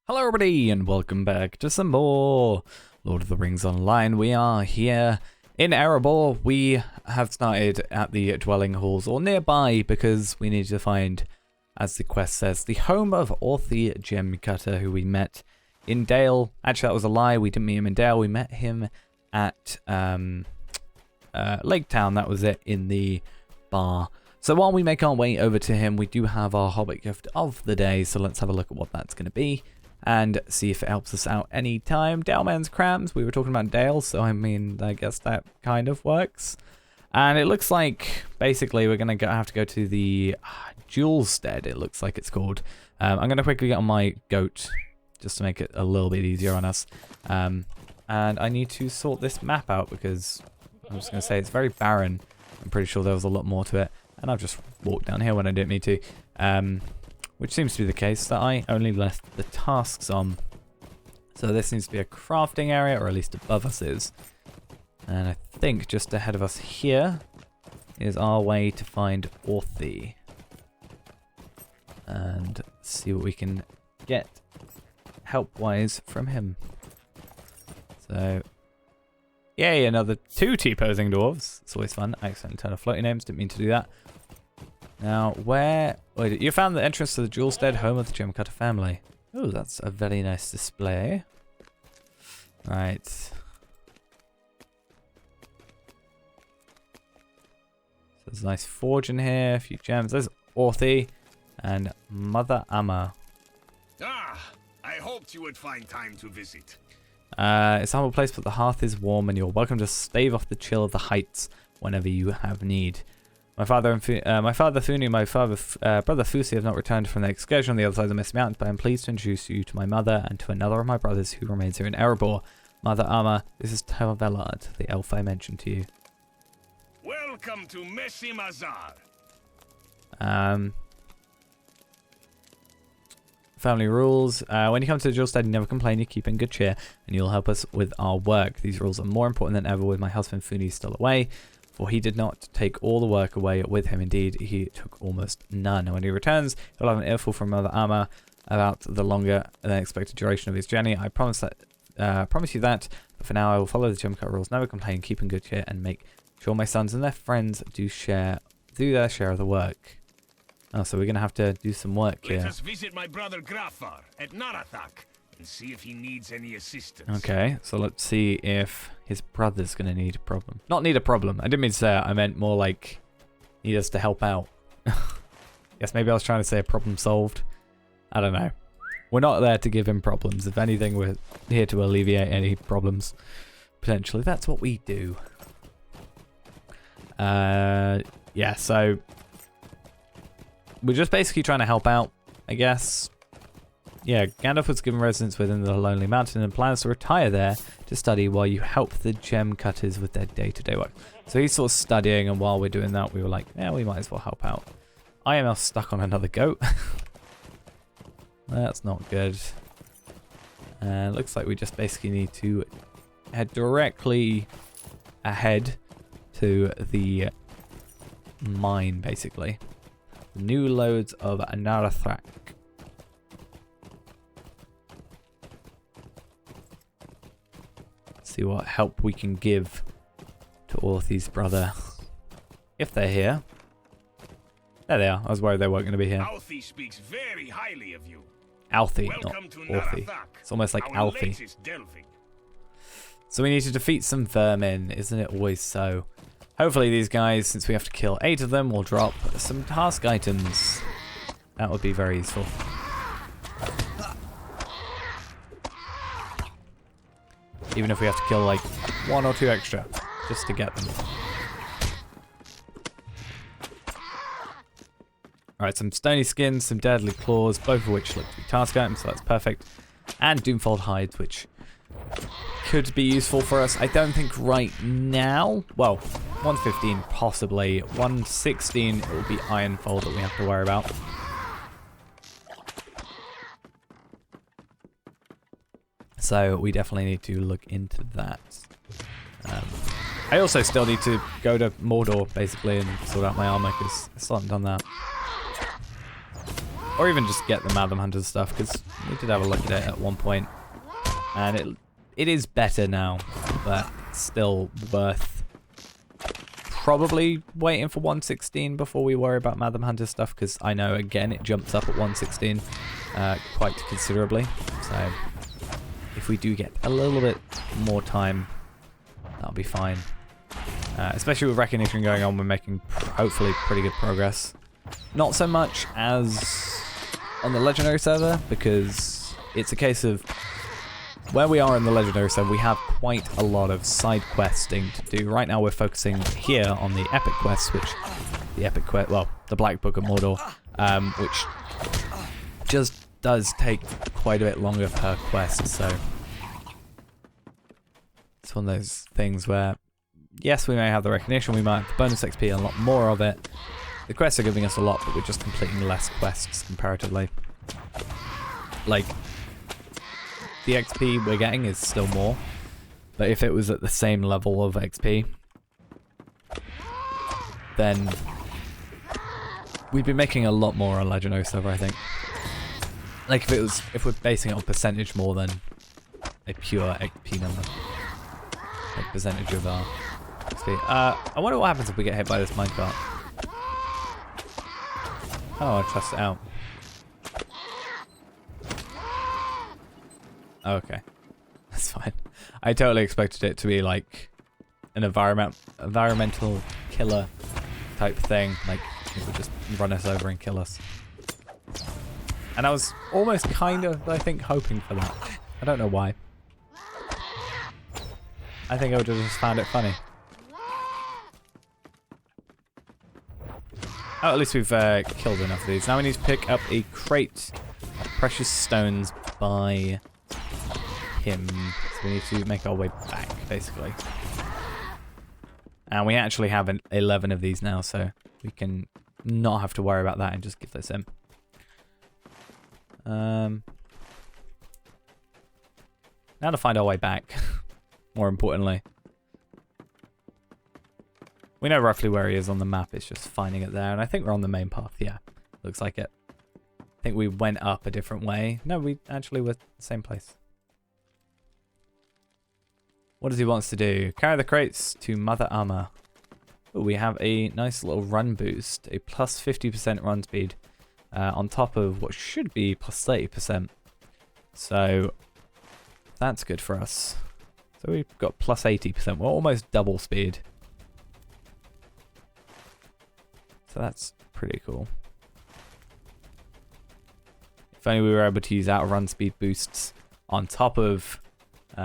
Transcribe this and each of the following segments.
Hello everybody and welcome back to some more Lord of the Rings Online. We are here in Erebor. We have started at the dwelling halls or nearby because we need to find, as the quest says, the home of Orthy Gemcutter, who we met in Dale. Actually, that was a lie. We didn't meet him in Dale. We met him at Lake Town. That was it, in the bar. So while we make our way over to him, we do have our Hobbit gift of the day. So let's have a look at what that's going to be and see if it helps us out anytime. Daleman's Crams. We were talking about Dale, so I mean, I guess that kind of works. And it looks like basically we're going to have to go to the Jewelstead, it looks like it's called. I'm going to quickly get on my goat just to make it a little bit easier on us. And I need to sort this map out because I'm just going to say it's very barren. I'm pretty sure there was a lot more to it. And I've just walked down here when I didn't need to. Which seems to be the case, that I only left the tasks on. So this needs to be a crafting area, or at least above us is. And I think just ahead of us here is our way to find Orthy. And see what we can get help-wise from him. So, yay, another 2 T-posing dwarves. It's always fun. I accidentally turned off floating names, didn't mean to do that. Now, wait, you found the entrance to the Jewelstead, home of the Gemcutter family. Oh, that's a very nice display. Right. So there's a nice forge in here, a few gems. There's Orthy and Mother Amma. Ah, I hoped you would find time to visit. It's a humble place, but the hearth is warm, and you're welcome to stave off the chill of the heights whenever you have need. My father Funi, my brother Fusi have not returned from their excursion on the other side of the Misty Mountains, but I'm pleased to introduce you to my mother and to another of my brothers who remains here in Erebor. Mother Amma, this is Tervelard, the elf I mentioned to you. Welcome to Messi Mazar. Family rules. When you come to the Jewelstead, you never complain, you keep in good cheer, and you'll help us with our work. These rules are more important than ever with my husband Funi still away. For he did not take all the work away with him. Indeed, he took almost none. And when he returns, he'll have an earful from Mother Amma about the longer than expected duration of his journey. I promise you that. But for now, I will follow the Gemcutter rules, never complain, keep in good cheer, and make sure my sons and their friends do their share of the work. Oh, so we're going to have to do some work here. Let us visit my brother J.R.R. at Narathak and see if he needs any assistance. Okay, so let's see if his brother's going to need a problem. Not need a problem. I didn't mean to say that. I meant more like need us to help out. Guess maybe I was trying to say a problem solved. I don't know. We're not there to give him problems. If anything, we're here to alleviate any problems. Potentially. That's what we do. Yeah, so we're just basically trying to help out, I guess. Yeah, Gandalf was given residence within the Lonely Mountain and plans to retire there to study while you help the Gemcutters with their day-to-day work. So he's sort of studying, and while we're doing that, we were like, yeah, we might as well help out. I am now stuck on another goat. That's not good. Looks like we just basically need to head directly ahead to the mine, basically. New loads of Narathak. See what help we can give to Orthy's brother. If they're here. There they are. I was worried they weren't going to be here. Alfie speaks very highly of you. Alfie, not Welcome to Orthy. Narathak, It's almost like our Alfie. latest delving. So we need to defeat some vermin. Isn't it always so? Hopefully these guys, since we have to kill 8 of them, will drop some task items. That would be very useful. Even if we have to kill like 1 or 2 extra, just to get them. Alright, some stony skins, some deadly claws, both of which look to be task items, so that's perfect. And Doomfold hides, which could be useful for us. I don't think right now. Well, 115 possibly. 116 it will be Ironfold that we have to worry about. So we definitely need to look into that. I also still need to go to Mordor, basically, and sort out my armor, because I still haven't done that. Or even just get the Madam Hunter stuff, because we did have a look at it at one point. And it is better now, but still worth probably waiting for 116 before we worry about Madam Hunter stuff, because I know, again, it jumps up at 116 quite considerably. So if we do get a little bit more time, that'll be fine. Especially with recognition going on, we're making hopefully pretty good progress. Not so much as on the Legendary server, because it's a case of where we are in the Legendary server, we have quite a lot of side questing to do. Right now we're focusing here on the Epic quests, which the Black Book of Mordor, which just does take quite a bit longer per quest, so it's one of those things where, yes, we may have the recognition, we might have the bonus XP, a lot more of it. The quests are giving us a lot, but we're just completing less quests comparatively. Like, the XP we're getting is still more, but if it was at the same level of XP, then we'd be making a lot more on Legendary server, I think. Like, if we're basing it on percentage more than a pure XP number. Like, percentage of our XP. I wonder what happens if we get hit by this minecart. I don't want to test it out. Oh, okay. That's fine. I totally expected it to be like an environmental killer type thing. Like, it would just run us over and kill us. And I was almost kind of, I think, hoping for that. I don't know why. I think I would have just found it funny. Oh, at least we've killed enough of these. Now we need to pick up a crate of precious stones by him. So we need to make our way back, basically. And we actually have 11 of these now, so we can not have to worry about that and just give this him. Now to find our way back, more importantly. We know roughly where he is on the map, it's just finding it there, and I think we're on the main path, yeah. Looks like it. I think we went up a different way. No, we actually were the same place. What does he want us to do? Carry the crates to Mother Armor. Ooh, we have a nice little run boost, a plus 50% run speed, on top of what should be plus 30%. So that's good for us. So we've got plus 80%. We're almost double speed. So that's pretty cool. If only we were able to use outrun speed boosts on top of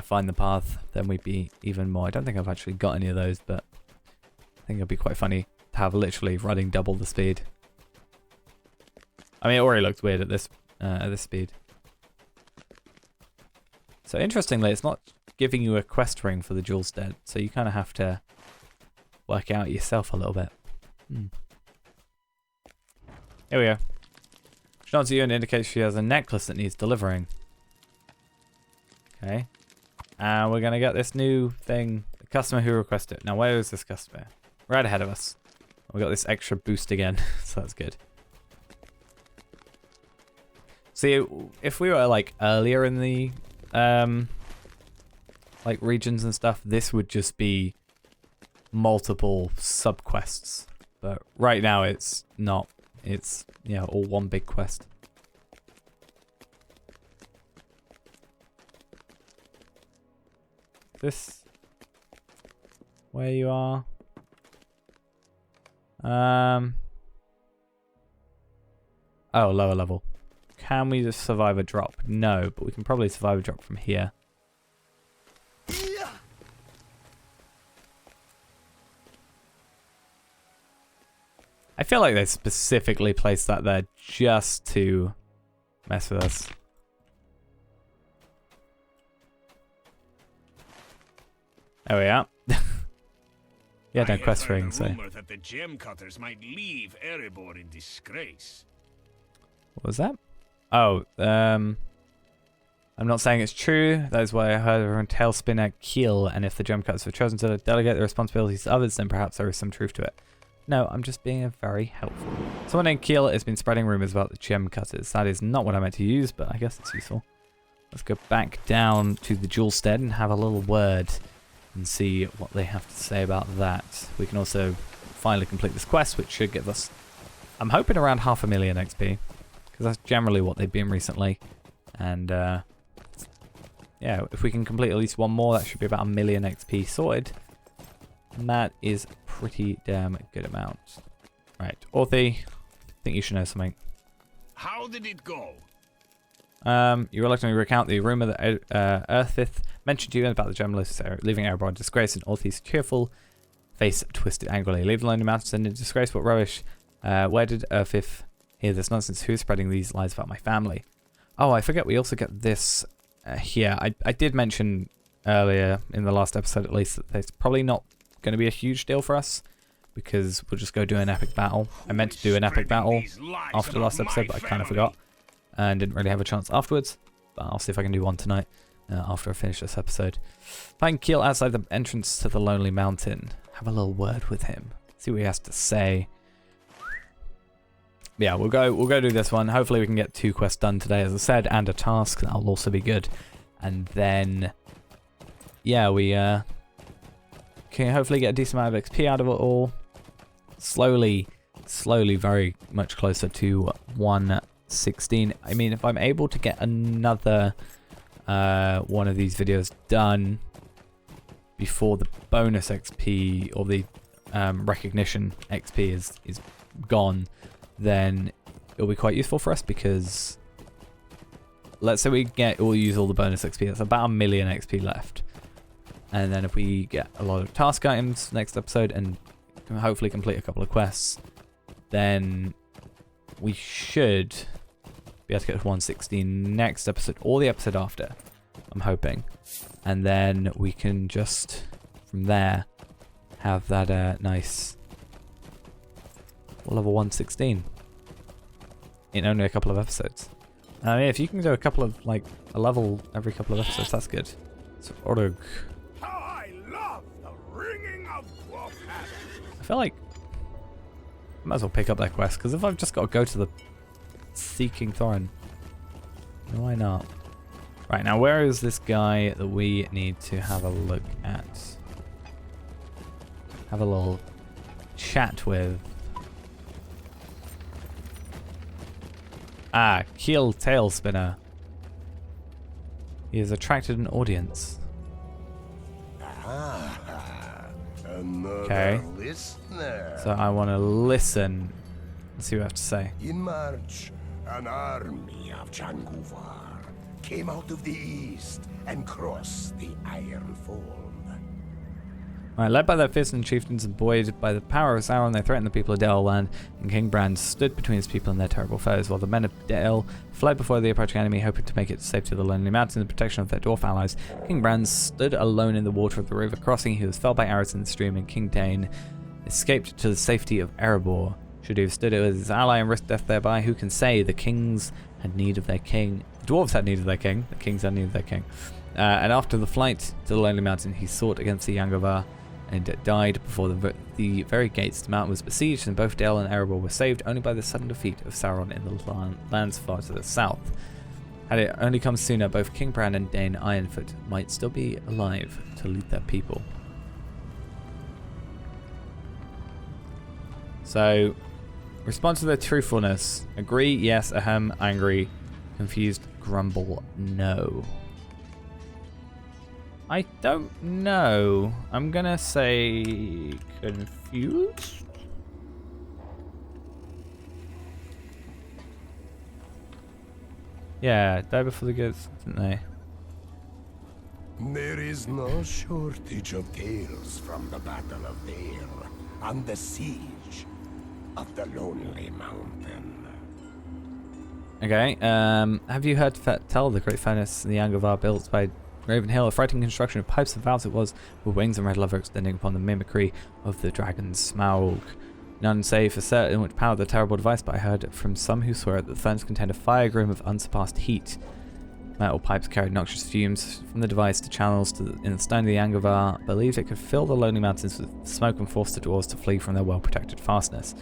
Find the Path, then we'd be even more. I don't think I've actually got any of those, but I think it'd be quite funny to have literally running double the speed. I mean, it already looks weird at this speed. So interestingly, it's not giving you a quest ring for the Jewel Stead, so you kind of have to work out yourself a little bit. Here we go. She nods at you and indicates she has a necklace that needs delivering. Okay. And we're going to get this new thing, the customer who requested it. Now, where is this customer? Right ahead of us. We got this extra boost again, so that's good. See, if we were like earlier in the like regions and stuff, this would just be multiple sub-quests. But right now it's not. It's, yeah, all one big quest. This where you are? Oh, lower level. Can we just survive a drop? No, but we can probably survive a drop from here. I feel like they specifically placed that there just to mess with us. There we are. Yeah, no quest ring, so. Rumor that the gem cutters might leave Erebor in disgrace. What was that? Oh, I'm not saying it's true. That is why I heard everyone tailspin at Kiel, and if the gem cutters were chosen to delegate the responsibilities to others, then perhaps there is some truth to it. No, I'm just being very helpful. Someone named Keel has been spreading rumors about the gem cutters. That is not what I meant to use, but I guess it's useful. Let's go back down to the jewel stead and have a little word and see what they have to say about that. We can also finally complete this quest, which should give us, I'm hoping, around 500,000 XP, because that's generally what they've been recently. And yeah, if we can complete at least one more, that should be about 1 million XP sorted. And that is a pretty damn good amount. Right, Orthy, I think you should know something. How did it go? You reluctantly recount the rumor that Earthith mentioned to you about the journalists leaving Erebor in disgrace, and Orthy's cheerful face twisted angrily. Leave the Lonely Mountains in disgrace, what rubbish. Where did Earthith hear this nonsense? Who's spreading these lies about my family? Oh, I forget, we also get this here. I did mention earlier, in the last episode at least, that it's probably not going to be a huge deal for us, because we'll just go do an epic battle. I meant to do an epic battle after the last episode, but I kind of forgot. And didn't really have a chance afterwards. But I'll see if I can do one tonight after I finish this episode. Find Keel outside the entrance to the Lonely Mountain. Have a little word with him. See what he has to say. Yeah, we'll go do this one. Hopefully we can get 2 quests done today, as I said, and a task. That'll also be good. And then, yeah, we can hopefully get a decent amount of XP out of it all. Slowly, very much closer to 116. I mean, if I'm able to get another one of these videos done before the bonus XP or the recognition XP is gone, then it'll be quite useful for us, because let's say we'll use all the bonus XP. That's about 1 million XP left. And then if we get a lot of task items next episode and can hopefully complete a couple of quests, then we should be able to get to 116 next episode or the episode after, I'm hoping. And then we can just, from there, have that nice level 116 in only a couple of episodes. I mean, if you can do a couple of, like, a level every couple of episodes, that's good. So, Orug. How I love the ringing of wolf habits. I feel like I might as well pick up that quest, because if I've just got to go to the Seeking Thorin, why not? Right, now where is this guy that we need to have a look at? Have a little chat with. Ah, Keel Tail Spinner. He has attracted an audience. Okay. So I want to listen. Let's see what I have to say. In March, an army of Janguvar came out of the east and crossed the Iron Fold. Right, led by their fearsome chieftains and buoyed by the power of Sauron, they threatened the people of Dale land, and King Bran stood between his people and their terrible foes, while the men of Dale fled before the approaching enemy, hoping to make it safe to the Lonely Mountains and the protection of their dwarf allies. King Bran stood alone in the water of the river crossing. He was felled by arrows in the stream, and King Dane escaped to the safety of Erebor. Should he have stood with his ally and risked death thereby? Who can say? The kings had need of their king. The dwarves had need of their king. The kings had need of their king. And after the flight to the Lonely Mountain, he sought against the Yangavar and died before the very gates. The mountain was besieged, and both Dale and Erebor were saved only by the sudden defeat of Sauron in the lands far to the south. Had it only come sooner, both King Bran and Dane Ironfoot might still be alive to lead their people. So, respond to their truthfulness. Agree, yes, ahem, angry, confused, grumble, no. I don't know. I'm gonna say confused. Yeah, died before the goats, didn't they? There is no shortage of tales from the Battle of Dale and the siege of the Lonely Mountain. Okay, have you heard tell the great furnace in the Yangavar built by Ravenhill, a frightening construction of pipes and valves it was, with wings and red leather extending upon the mimicry of the dragon's Smaug. None say for certain which powered the terrible device, but I heard from some who swear that the furnace contained a fire grim of unsurpassed heat. Metal pipes carried noxious fumes from the device to channels in the stone of the Angvar believed it could fill the lonely mountains with smoke and force the dwarves to flee from their well-protected fastness.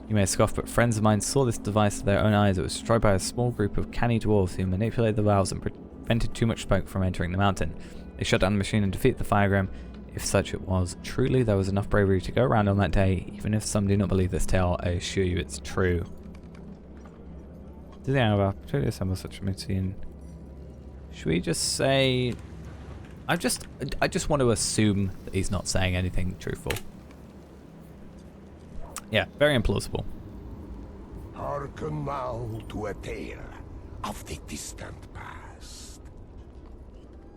You may scoff, but friends of mine saw this device with their own eyes. It was destroyed by a small group of canny dwarves who manipulated the valves and prevented too much smoke from entering the mountain. They shut down the machine and defeated the firegram, if such it was. Truly, there was enough bravery to go around on that day. Even if some do not believe this tale, I assure you it's true. Did the Angvar truly assemble such a machine? Should we just say... I just want to assume that he's not saying anything truthful. Yeah, very implausible. Hearken now to a tale of the distant past.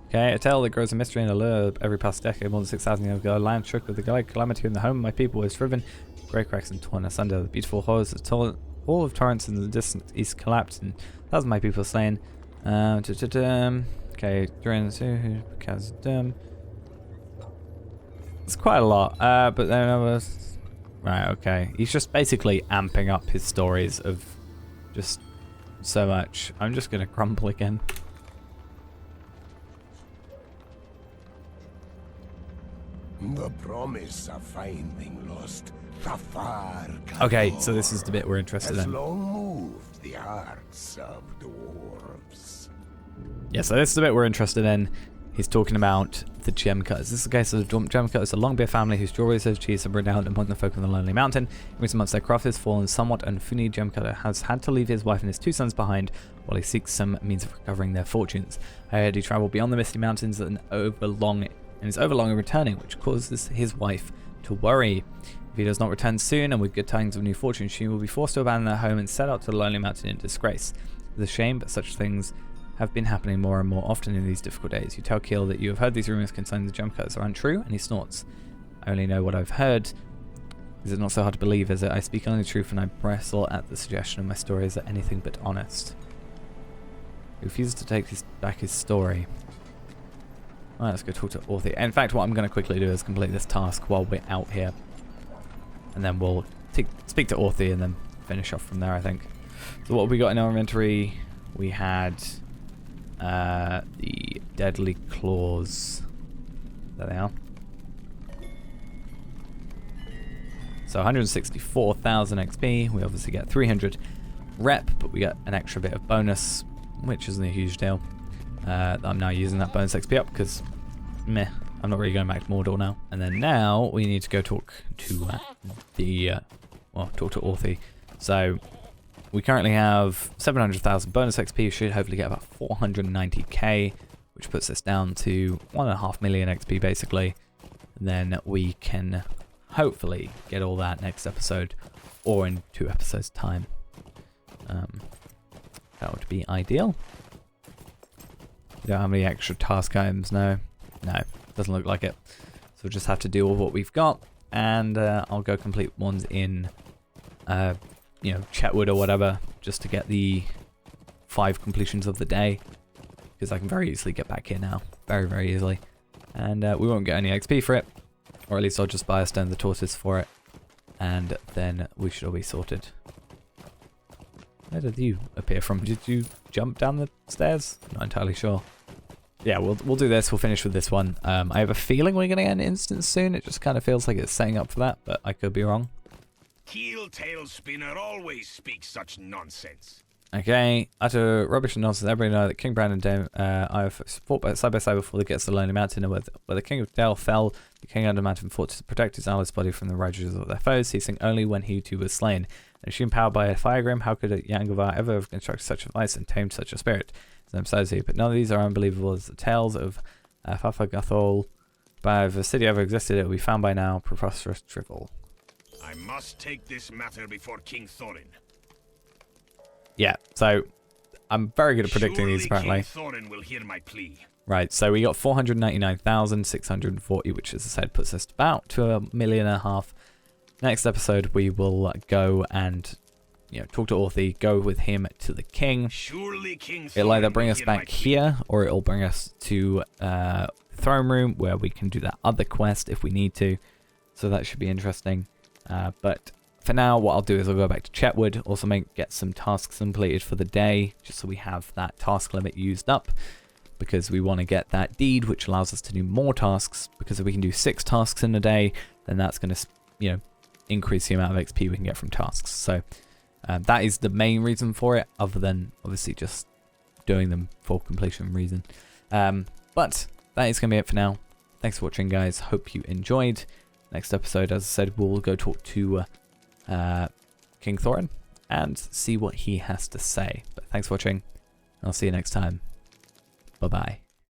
Okay, a tale that grows a mystery and allure every past decade. More than 6,000 years ago, land shook with the great calamity in the home of my people was driven. Great cracks and torn asunder. The beautiful horrors of all of torrents in the distant east collapsed, and thousands of my people slain. Okay, during the because it's quite a lot. But then I was right. Okay, he's just basically amping up his stories of just so much. I'm just gonna crumble again. The promise of finding lost Thafar. Okay, so this is the bit we're interested has in. long moved the hearts of dwarves. Yeah, so this is the bit we're interested in. He's talking about the gem cutters. This is the case of the gem cutters, a Longbeard family whose jewelry has achieved some renown among the folk of the Lonely Mountain. In recent months, their craft has fallen somewhat, and Funi gem cutter has had to leave his wife and his 2 sons behind while he seeks some means of recovering their fortunes. I heard he travelled beyond the Misty Mountains and is overlong in returning, which causes his wife to worry. If he does not return soon and with good tidings of new fortune, she will be forced to abandon her home and set out to the Lonely Mountain in disgrace. It's a shame, but such things have been happening more and more often in these difficult days. You tell Keel that you have heard these rumours concerning the gem cutters are untrue, and he snorts. I only know what I've heard. Is it not so hard to believe, is it? I speak only the truth, and I bristle at the suggestion of my stories are anything but honest. He refuses to take back his story. Alright, let's go talk to Orthy. In fact, what I'm going to quickly do is complete this task while we're out here. And then we'll speak to Orthy and then finish off from there, I think. So what have we got in our inventory? We had the Deadly Claws. There they are. So 164,000 XP. We obviously get 300 rep, but we get an extra bit of bonus, which isn't a huge deal. I'm now using that bonus XP up because, meh, I'm not really going back to Mordor now. And then now we need to go talk to talk to Orthy. So we currently have 700,000 bonus XP. Should hopefully get about 490k, which puts us down to 1.5 million XP basically. And then we can hopefully get all that next episode or in 2 episodes time. That would be ideal. We don't have any extra task items, no, doesn't look like it. So we'll just have to deal with what we've got, and I'll go complete ones in, Chetwood or whatever, just to get the 5 completions of the day, because I can very easily get back here now, very, very easily, and we won't get any XP for it, or at least I'll just buy a Stone of the Tortoise for it, and then we should all be sorted. Where did you appear from? Did you jump down the stairs? Not entirely sure. Yeah, we'll do this. We'll finish with this one. I have a feeling we're going to get an instance soon. It just kind of feels like it's setting up for that, but I could be wrong. Keel Tail Spinner always speaks such nonsense. Okay, utter rubbish and nonsense. Everybody know that King Brand and Dame I have fought side by side before they get to the Lonely Mountain, and where the King of Dale fell, the King under the mountain fought to protect his allies' body from the ravages of their foes, ceasing only when he too was slain. A machine powered by a firegrim, how could a Yangavar ever have constructed such a device and tamed such a spirit? But none of these are unbelievable as the tales of Fafagathol. But if a city ever existed, it would be found by now. Preposterous drivel. I must take this matter before King Thorin. Yeah, so I'm very good at predicting these apparently. King Thorin will hear my plea. Right, so we got 499,640, which as I said puts us about to 1.5 million. Next episode we will go and talk to Orthy, go with him to the king. Surely King It'll either bring will us hear my back plea. here, or it'll bring us to throne room where we can do that other quest if we need to. So that should be interesting. But for now, what I'll do is I'll go back to Chetwood, also get some tasks completed for the day, just so we have that task limit used up, because we want to get that deed, which allows us to do more tasks, because if we can do 6 tasks in a day, then that's going to, you know, increase the amount of XP we can get from tasks. So that is the main reason for it, other than obviously just doing them for completion reason. But that is going to be it for now. Thanks for watching, guys. Hope you enjoyed. Next episode, as I said, we'll go talk to King Thorin and see what he has to say. But thanks for watching. I'll see you next time. Bye-bye.